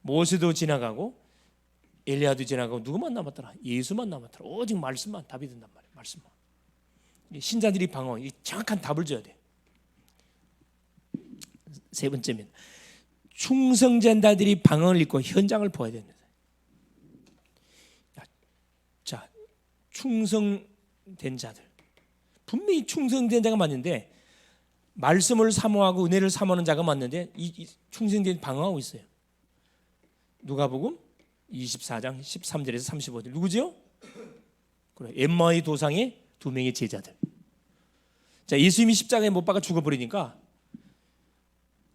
모세도 지나가고 엘리야도 지나가고 누구만 남았더라? 예수만 남았더라. 오직 말씀만 답이 된단 말이에요. 말씀만. 신자들이 방어, 정확한 답을 줘야 돼. 세 번째입니다. 충성전자들이 방언을 읽고 현장을 보아야 됩니다. 자, 충성된 자들. 분명히 충성된 자가 맞는데 말씀을 사모하고 은혜를 사모하는 자가 맞는데 이 충성된 방황하고 있어요. 누가복음 24장 13절에서 35절. 누구죠? 그래, 엠마오의 도상의 두 명의 제자들. 자, 예수님이 십자가에 못 박아 죽어버리니까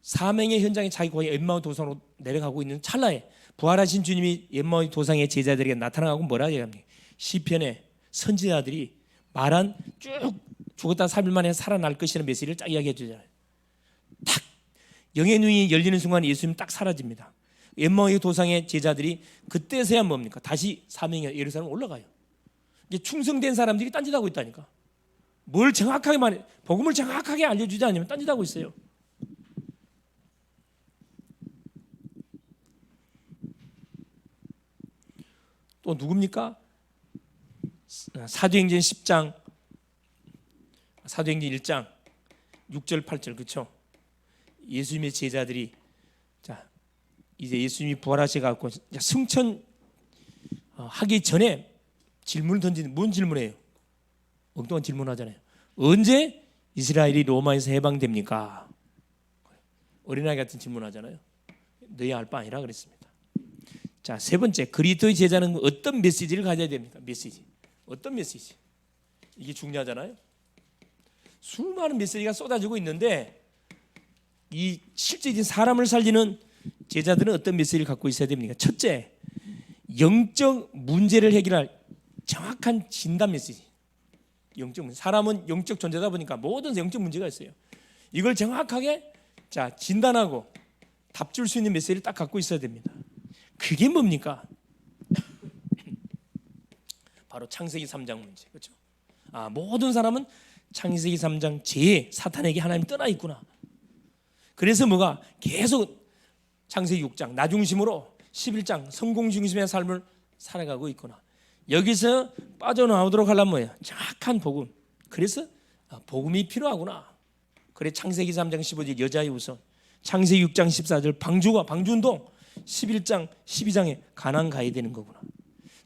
사명의 현장에 자기 고향 엠마오 도상으로 내려가고 있는 찰나에 부활하신 주님이 엠마오 도상의 제자들에게 나타나고 뭐라 얘기합니까? 시편에 선지자들이 말한 쭉 죽었다 3일 만에 살아날 것이라는 메시지를 쫙 이야기해 주잖아요. 딱 영의 눈이 열리는 순간 예수님 딱 사라집니다. 엠마오의 도상의 제자들이 그때서야 뭡니까? 다시 사명의 예루살렘 올라가요. 이게 충성된 사람들이 딴짓하고 있다니까. 뭘 정확하게 말해, 복음을 정확하게 알려주지 않으면 딴짓하고 있어요. 또 누굽니까? 사도행전 10장, 사도행전 1장 6절 8절 그렇죠? 예수님의 제자들이 자 이제 예수님이 부활하셔 갖고 승천 하기 전에 질문을 던지는 뭔 질문이에요? 엉뚱한 질문하잖아요. 언제 이스라엘이 로마에서 해방됩니까? 어린아이 같은 질문하잖아요. 너희 알 바 아니라 그랬습니다. 자, 세 번째, 그리스도의 제자는 어떤 메시지를 가져야 됩니까? 메시지. 어떤 메시지? 이게 중요하잖아요. 수많은 메시지가 쏟아지고 있는데 이 실제적인 사람을 살리는 제자들은 어떤 메시지를 갖고 있어야 됩니까? 첫째, 영적 문제를 해결할 정확한 진단 메시지. 영적 문제. 사람은 영적 존재다 보니까 모든 영적 문제가 있어요. 이걸 정확하게 진단하고 답 줄 수 있는 메시지를 딱 갖고 있어야 됩니다. 그게 뭡니까? 바로 창세기 3장 문제. 그렇죠? 모든 사람은 창세기 3장 죄에 사탄에게 하나님이 떠나 있구나. 그래서 뭐가 계속 창세기 6장 나 중심으로 11장 성공 중심의 삶을 살아가고 있구나. 여기서 빠져나오도록 하려면 뭐예요? 정확한 복음. 그래서 복음이 필요하구나. 그래 창세기 3장 15절 여자의 우선, 창세기 6장 14절 방주운동, 11장 12장에 가나안 가야 되는 거구나.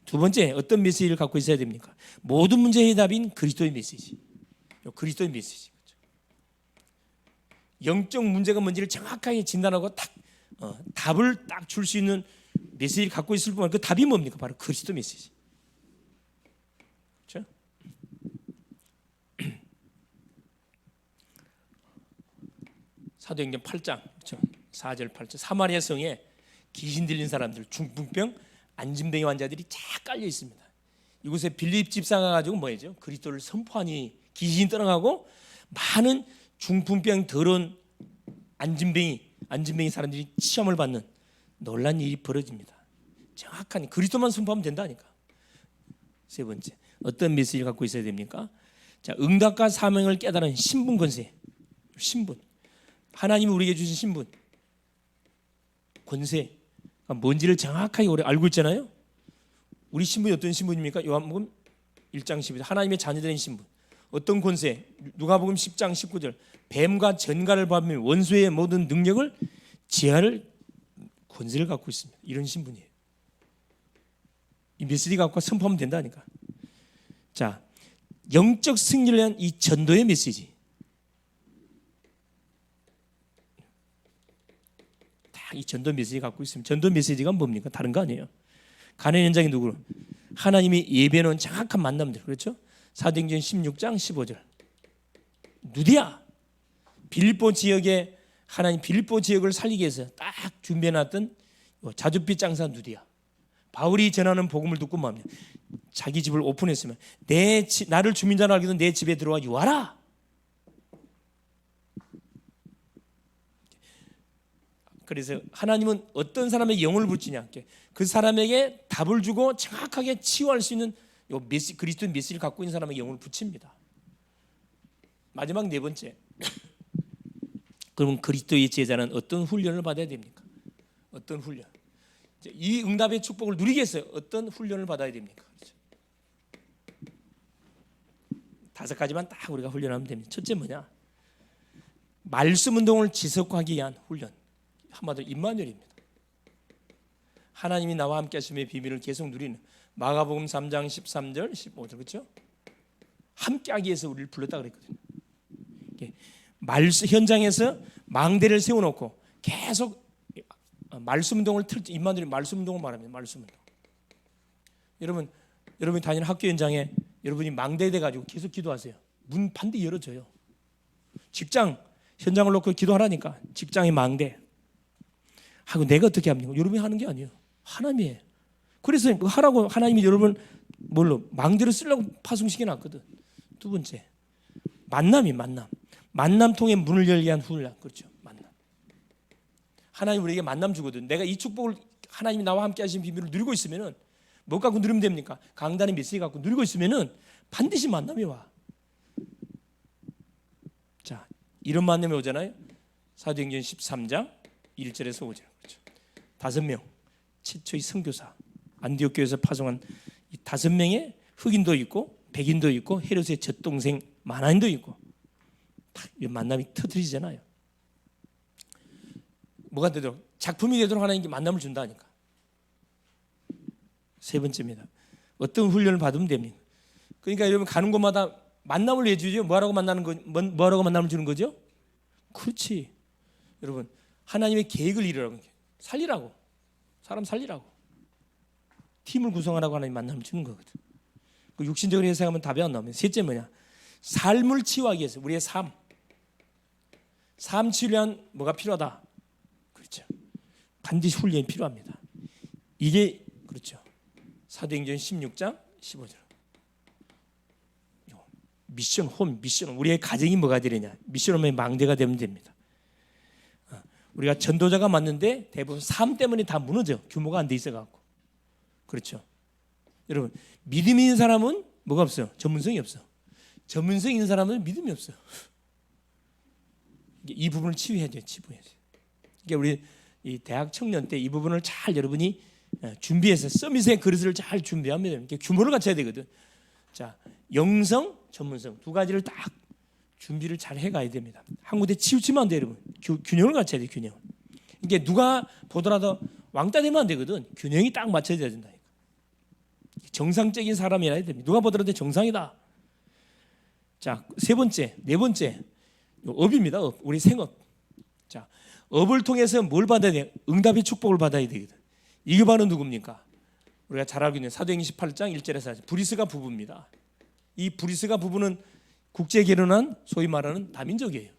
두 번째, 어떤 메시지를 갖고 있어야 됩니까? 모든 문제의 답인 그리스도의 메시지. 그리스도의 메시지. 영적 문제가 뭔지를 정확하게 진단하고 답을 딱 줄 수 있는 메시지를 갖고 있을 뿐만 그 답이 뭡니까? 바로 그리스도 메시지. 그렇죠? 사도행전 8장 그렇죠? 4절 8절 사마리아 성에 귀신 들린 사람들, 중풍병, 안진병의 환자들이 쫙 깔려 있습니다. 이곳에 빌립 집사가 가지고 뭐죠? 그리스도를 선포하니 귀신이 떠나가고 많은 중풍병, 더러운 안진병이 사람들이 시험을 받는 놀란 일이 벌어집니다. 정확한 그리스도만 선포하면 된다니까. 세 번째, 어떤 메시지를 갖고 있어야 됩니까? 자, 응답과 사명을 깨달은 신분 권세. 신분. 하나님이 우리에게 주신 신분. 권세가 뭔지를 정확하게 우리 알고 있잖아요. 우리 신분이 어떤 신분입니까? 요한복음 1장 12절 하나님의 자녀된 신분. 어떤 권세? 누가복음 10장 19절 뱀과 전갈을 밟으며 원수의 모든 능력을 제할 권세를 갖고 있습니다. 이런 신분이에요. 이 메시지 갖고 선포하면 된다니까. 자, 영적 승리를 위한 이 전도의 메시지. 다 이 전도 메시지 갖고 있으면 전도 메시지가 뭡니까? 다른 거 아니에요. 가나안 현장이 누구로? 하나님이 예배해놓은 정확한 만남들. 그렇죠? 사도행전 16장 15절 누디야 빌립보 지역에 하나님 빌립보 지역을 살리기 위해서 딱 준비해놨던 자줏빛 장사 누디야. 바울이 전하는 복음을 듣고 뭐하냐? 자기 집을 오픈했으면 나를 주민자로 알기도 내 집에 들어와 유하라. 그래서 하나님은 어떤 사람의 영혼을 붙이냐? 그 사람에게 답을 주고 정확하게 치유할 수 있는 그리스도의 메시지를 갖고 있는 사람의 영혼을 붙입니다. 마지막 네 번째. 그러면 그리스도의 제자는 어떤 훈련을 받아야 됩니까? 어떤 훈련? 이 응답의 축복을 누리기 위해서 어떤 훈련을 받아야 됩니까? 그렇죠? 5가지만 딱 우리가 훈련하면 됩니다. 첫째 뭐냐? 말씀 운동을 지속하기 위한 훈련. 한마디로 임마누엘입니다. 하나님이 나와 함께 하심의 비밀을 계속 누리는 마가복음 3장 13절 15절 그렇죠? 함께 하기 위해서 우리를 불렀다 그랬거든요. 말씀 현장에서 망대를 세워놓고 계속 말씀 운동을 임마누엘 말씀 운동을 말합니다. 말씀 운동. 여러분이 다니는 학교 현장에 여러분이 망대돼 가지고 계속 기도하세요. 문 반드시 열어줘요. 직장 현장을 놓고 기도하라니까. 직장의 망대 하고 내가 어떻게 합니까? 여러분이 하는 게 아니에요. 하나님이 해요. 그래서 하라고 하나님이 여러분 뭘로 망대를 쓰려고 파송시켜 놨거든. 두 번째 만남 통해 문을 열기 위한 훈련. 그렇죠. 만남. 하나님 우리에게 만남 주거든. 내가 이 축복을 하나님이 나와 함께 하신 비밀을 누리고 있으면은 뭐 갖고 누리면 됩니까? 강단의 메시지 갖고 누리고 있으면은 반드시 만남이 와. 자, 이런 만남이 오잖아요. 사도행전 13장 1절에서 5절. 그렇죠. 5명 최초의 선교사 안디옥 교회에서 파송한 이 5명의 흑인도 있고 백인도 있고 헤롯의 젖동생 마나인도 있고 이 만남이 터뜨리잖아요. 뭐가 되도록 작품이 되도록 하나님께 만남을 준다니까. 세 번째입니다. 어떤 훈련을 받으면 됩니까? 그러니까 여러분 가는 곳마다 만남을 내주죠. 뭐라고 만남을 주는 거죠? 그렇지. 여러분 하나님의 계획을 이루라고. 살리라고, 사람 살리라고, 팀을 구성하라고 하나님 만남을 주는 거거든. 그 육신적으로 해석하면 답이 안 나오면 셋째 뭐냐? 삶을 치유하기 위해서 우리의 삶 치유한 뭐가 필요하다. 그렇죠. 반드시 훈련이 필요합니다. 이게 그렇죠. 사도행전 16장 15절. 미션 홈, 미션. 우리의 가정이 뭐가 되느냐? 미션 홈의 망대가 되면 됩니다. 우리가 전도자가 맞는데 대부분 삶 때문에 다 무너져. 규모가 안 돼 있어 갖고. 그렇죠. 여러분, 믿음이 있는 사람은 뭐가 없어요? 전문성이 없어. 전문성 있는 사람은 믿음이 없어. 이 부분을 치유해야 돼요. 치유해야 돼요. 그러니까 우리 이 대학 청년 때 이 부분을 잘 여러분이 준비해서 서밋의 그릇을 잘 준비하면 이렇게 규모를 갖춰야 되거든. 자, 영성, 전문성 두 가지를 딱 준비를 잘 해가야 됩니다. 한 군데 치우치면 안 돼요, 여러분. 균형을 갖춰야 돼요, 균형. 이게 누가 보더라도 왕따 되면 안 되거든. 균형이 딱 맞춰져야 된다니까. 정상적인 사람이라 해야 됩니다. 누가 보더라도 정상이다. 자, 네 번째 업입니다. 업. 우리 생업. 자, 업을 통해서 뭘 받아야 돼? 응답의 축복을 받아야 되거든. 이게 바로 누굽니까? 우리가 잘 알고 있는 사도행전 18장 1절에서 브리스가 부부입니다. 이 브리스가 부부는 국제 결혼한 소위 말하는 다민족이에요.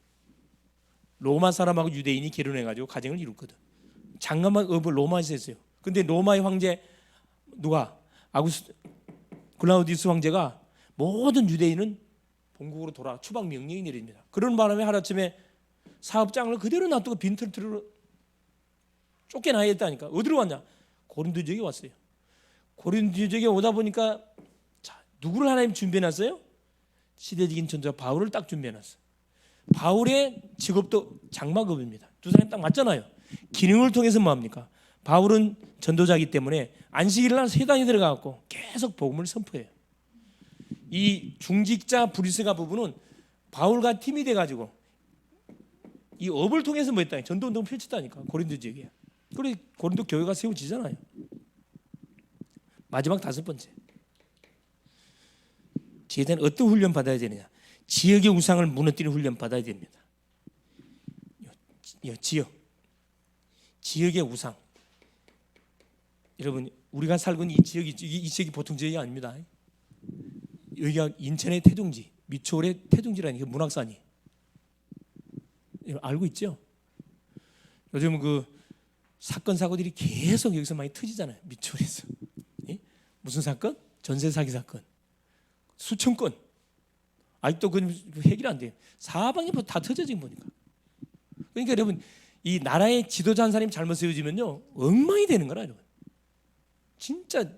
로마 사람하고 유대인이 결혼해가지고 가정을 이뤘거든. 장엄한 업을 로마에서 했어요. 근데 로마의 황제 누가? 글라우디우스 황제가 모든 유대인은 본국으로 돌아 추방 명령이 내립니다. 그런 바람에 하루아침에 사업장을 그대로 놔두고 빈털터리로 쫓겨나야 했다니까. 어디로 왔냐? 고린도 지역에 왔어요. 고린도 지역에 오다 보니까 자, 누구를 하나님 준비해놨어요? 시대적인 전도자 바울을 딱 준비해놨어요. 바울의 직업도 장막업입니다. 두 사람이 딱 맞잖아요. 기능을 통해서 뭐합니까? 바울은 전도자이기 때문에 안식일 날 세당에 들어가고 계속 복음을 선포해요. 이 중직자 브리스가 부부는 바울과 팀이 돼가지고 이 업을 통해서 뭐 했다? 전도운동을 펼쳤다니까. 고린도 지역에. 그래 고린도 교회가 세워지잖아요. 마지막 다섯 번째, 제자는 어떤 훈련 받아야 되느냐? 지역의 우상을 무너뜨리는 훈련 받아야 됩니다. 지역의 우상. 여러분, 우리가 살고 있는 이 지역이 보통 지역이 아닙니다. 여기가 인천의 태종지, 미추홀의 태종지라는 그 문학산이. 알고 있죠? 요즘 그 사건 사고들이 계속 여기서 많이 터지잖아요. 미추홀에서. 무슨 사건? 전세 사기 사건. 수천 건. 아직도 그 해결이 안 돼요. 사방이 다 터져 지금 보니까. 그러니까 여러분, 이 나라의 지도자 한 사람이 잘못 세워지면요 엉망이 되는 거라 여러분. 진짜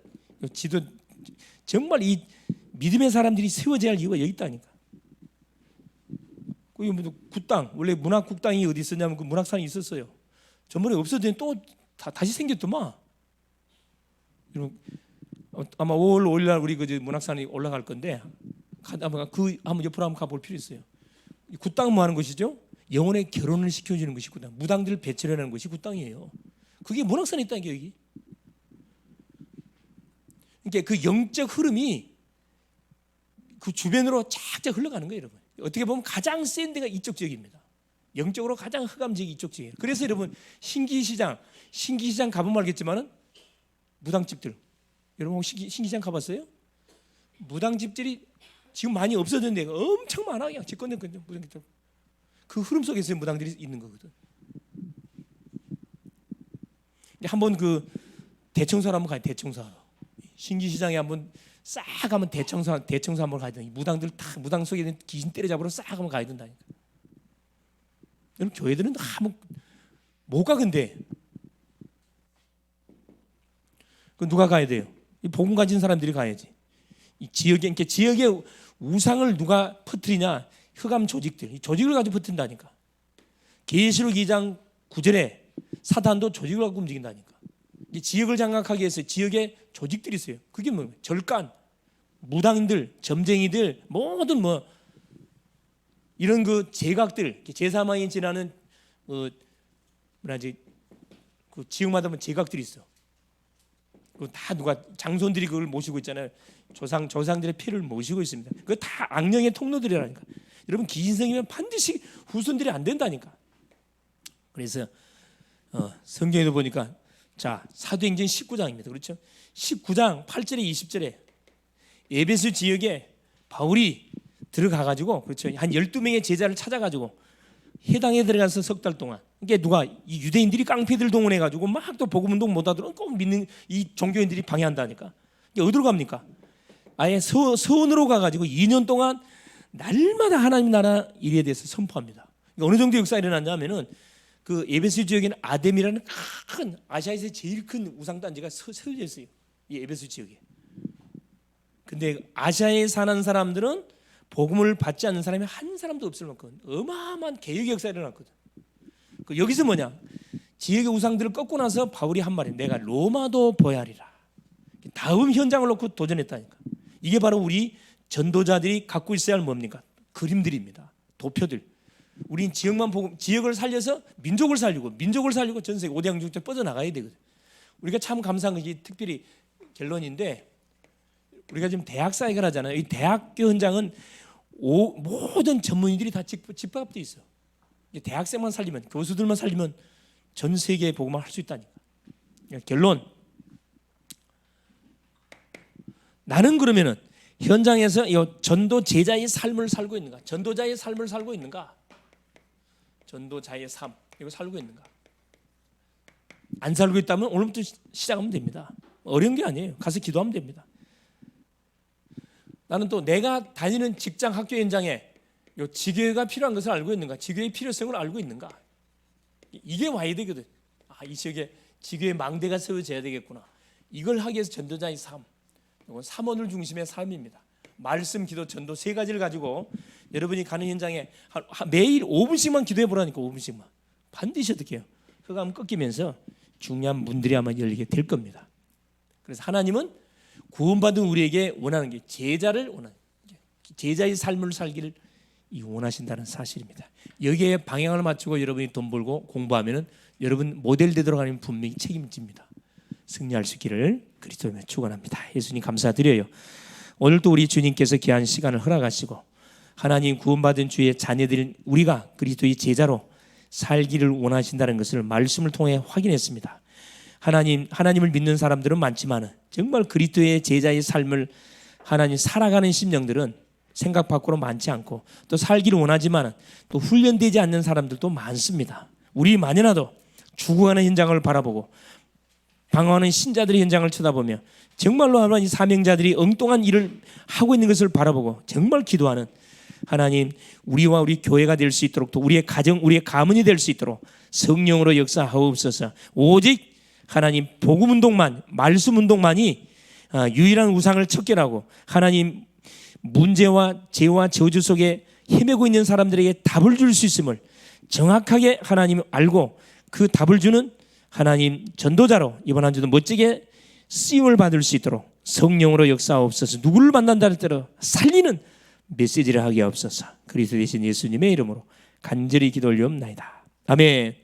정말 이 믿음의 사람들이 세워져야 할 이유가 여기 있다니까. 그 국당, 원래 문학국당이 어디 있었냐면 그 문학산이 있었어요. 전번에 없어졌는데 또 다시 생겼더만. 아마 5월 5일 날 우리 그 문학산이 올라갈 건데 한번 옆으로 한번 가볼 필요 있어요. 국당은 뭐 하는 것이죠? 영혼의 결혼을 시켜주는 것이 국당. 무당들 배출하는 것이 국당이에요. 그게 문학산에 있다는 게 여기. 그러니까 그 영적 흐름이 그 주변으로 쫙쫙 흘러가는 거예요, 여러분. 어떻게 보면 가장 센 데가 이쪽 지역입니다. 영적으로 가장 흑암 지역이 이쪽 지역이에요. 그래서 여러분 신기시장 가보면 알겠지만은 무당집들, 여러분 혹시 신기시장 가봤어요? 무당집들이 지금 많이 없어진 데가 엄청 많아. 그냥 집권된 무당집들. 그 흐름 속에서 무당들이 있는 거거든. 한번 그 대청소하러 한번 가요. 대청소하러. 신기시장에 한번 싹 하면 대청소 한번 가야 된다. 무당 속에 있는 귀신 때려잡으러 싹 한번 가야 된다니까. 여러분 교회들은 한번 못 가. 근데 그 누가 가야 돼요? 이 복음 가진 사람들이 가야지. 이 지역의 우상을 누가 퍼뜨리냐? 흑암 조직들. 이 조직을 가지고 퍼뜨린다니까. 계시록 2장 9절에 사탄도 조직을 갖고 움직인다니까. 이 지역을 장악하기 위해서 지역에 조직들이 있어요. 그게 뭐 절간, 무당들, 점쟁이들, 모든 뭐 이런 그 제각들, 제사마인 지나는 그 지역마다 보면 제각들이 있어. 그 다 누가 장손들이 그걸 모시고 있잖아요. 조상들의 피를 모시고 있습니다. 그거 다 악령의 통로들이라니까. 여러분 기신성이면 반드시 후손들이 안 된다니까. 그래서 성경에도 보니까 자 사도행전 19장입니다. 그렇죠? 19장 8절에 20절에 에베소 지역에 바울이 들어가가지고 그렇죠? 한 12명의 제자를 찾아가지고 해당에 들어가서 석 달 동안 이게 누가 이 유대인들이 깡패들 동원해가지고 막 또 복음운동 못하도록 꼭 믿는 이 종교인들이 방해한다니까. 이게 어디로 갑니까? 아예 서원으로 가가지고 2년 동안 날마다 하나님 나라 일에 대해서 선포합니다. 어느 정도 역사가 일어났냐면은 그 에베소 지역에는 아뎀이라는 큰 아시아에서 제일 큰 우상단지가 세워져 있어요. 이 에베소 지역에. 근데 아시아에 사는 사람들은 복음을 받지 않는 사람이 한 사람도 없을 만큼 어마어마한 개혁의 역사가 일어났거든. 여기서 뭐냐? 지역의 우상들을 꺾고 나서 바울이 한 말이 내가 로마도 보야리라. 다음 현장을 놓고 도전했다니까. 이게 바로 우리 전도자들이 갖고 있어야 할 뭡니까? 그림들입니다. 도표들. 우린 지역만 보고 지역을 살려서 민족을 살리고 전 세계 5대 양국에 뻗어나가야 되거든. 우리가 참 감사한 것이 특별히 결론인데 우리가 지금 대학 사역을 하잖아요. 이 대학교 현장은 모든 전문의들이 다 집합되어 있어. 대학생만 살리면 교수들만 살리면 전 세계에 복음을 할 수 있다니까. 결론 나는 그러면은 현장에서 이 전도 제자의 삶을 살고 있는가? 전도자의 삶을 살고 있는가? 전도자의 삶 이거 살고 있는가? 안 살고 있다면 오늘부터 시작하면 됩니다. 어려운 게 아니에요. 가서 기도하면 됩니다. 나는 또 내가 다니는 직장 학교 현장에 요 지교회가 필요한 것을 알고 있는가? 지교회의 필요성을 알고 있는가? 이게 와야 되거든. 이 지역에 지교회 망대가 세워져야 되겠구나. 이걸 하기 위해서 전도자의 삶, 이건 3원을 중심의 삶입니다. 말씀, 기도, 전도 세 가지를 가지고 여러분이 가는 현장에 매일 5분씩만 기도해 보라니까. 5분씩만 반드시 어떻게 해요? 흑암 꺾이면서 중요한 문들이 아마 열리게 될 겁니다. 그래서 하나님은 구원받은 우리에게 원하는 게 제자를 원하는, 제자의 삶을 살기를 원하신다는 사실입니다. 여기에 방향을 맞추고 여러분이 돈 벌고 공부하면은 여러분 모델 되도록 하나님 분명히 책임집니다. 승리할 수 있기를 그리스도로 축원합니다. 예수님 감사드려요. 오늘도 우리 주님께서 귀한 시간을 허락하시고 하나님 구원받은 주의 자녀들인 우리가 그리스도의 제자로 살기를 원하신다는 것을 말씀을 통해 확인했습니다. 하나님을 믿는 사람들은 많지만 정말 그리스도의 제자의 삶을 하나님 살아가는 심령들은 생각 밖으로 많지 않고 또 살기를 원하지만 또 훈련되지 않는 사람들도 많습니다. 우리 만연하도 죽어가는 현장을 바라보고 방황하는 신자들의 현장을 쳐다보며 정말로 하나님 사명자들이 엉뚱한 일을 하고 있는 것을 바라보고 정말 기도하는 하나님, 우리와 우리 교회가 될 수 있도록 또 우리의 가정, 우리의 가문이 될 수 있도록 성령으로 역사하옵소서. 오직 하나님 복음운동만, 말씀운동만이 유일한 우상을 척결하고 하나님 문제와 죄와 저주 속에 헤매고 있는 사람들에게 답을 줄 수 있음을 정확하게 하나님 알고 그 답을 주는 하나님 전도자로 이번 한 주도 멋지게 쓰임을 받을 수 있도록 성령으로 역사하옵소서. 누구를 만난다 할때로 살리는 메시지를 하게 하옵소서. 그리스도 되신 예수님의 이름으로 간절히 기도 올리옵나이다. 아멘.